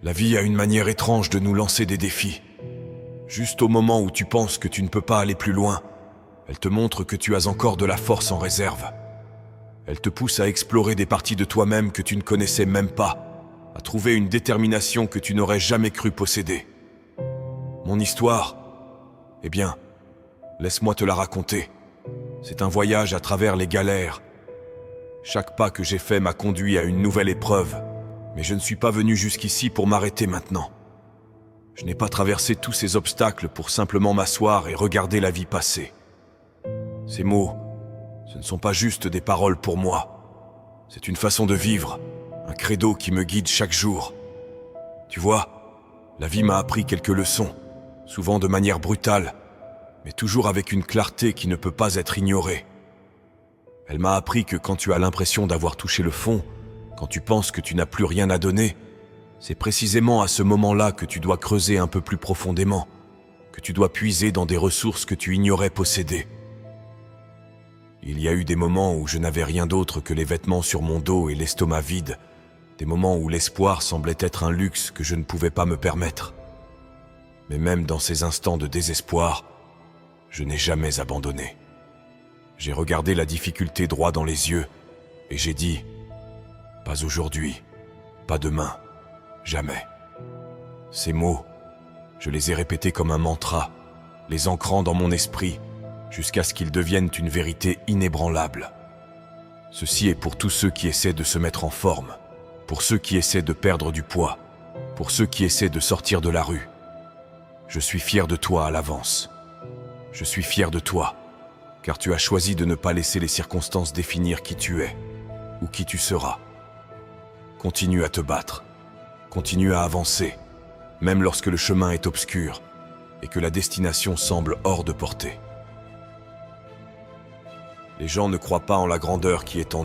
La vie a une manière étrange de nous lancer des défis. Juste au moment où tu penses que tu ne peux pas aller plus loin, elle te montre que tu as encore de la force en réserve. Elle te pousse à explorer des parties de toi-même que tu ne connaissais même pas, à trouver une détermination que tu n'aurais jamais cru posséder. Mon histoire, eh bien, laisse-moi te la raconter. C'est un voyage à travers les galères. Chaque pas que j'ai fait m'a conduit à une nouvelle épreuve, mais je ne suis pas venu jusqu'ici pour m'arrêter maintenant. Je n'ai pas traversé tous ces obstacles pour simplement m'asseoir et regarder la vie passer. Ces mots, ce ne sont pas juste des paroles pour moi. C'est une façon de vivre, un credo qui me guide chaque jour. Tu vois, la vie m'a appris quelques leçons, souvent de manière brutale, mais toujours avec une clarté qui ne peut pas être ignorée. Elle m'a appris que quand tu as l'impression d'avoir touché le fond, quand tu penses que tu n'as plus rien à donner, c'est précisément à ce moment-là que tu dois creuser un peu plus profondément, que tu dois puiser dans des ressources que tu ignorais posséder. Il y a eu des moments où je n'avais rien d'autre que les vêtements sur mon dos et l'estomac vide, des moments où l'espoir semblait être un luxe que je ne pouvais pas me permettre. Mais même dans ces instants de désespoir, je n'ai jamais abandonné. J'ai regardé la difficulté droit dans les yeux et j'ai dit « Pas aujourd'hui, pas demain, jamais ». Ces mots, je les ai répétés comme un mantra, les ancrant dans mon esprit, jusqu'à ce qu'ils deviennent une vérité inébranlable. Ceci est pour tous ceux qui essaient de se mettre en forme, pour ceux qui essaient de perdre du poids, pour ceux qui essaient de sortir de la rue. Je suis fier de toi à l'avance. Je suis fier de toi, car tu as choisi de ne pas laisser les circonstances définir qui tu es ou qui tu seras. Continue à te battre, continue à avancer, même lorsque le chemin est obscur et que la destination semble hors de portée. Les gens ne croient pas en la grandeur qui est en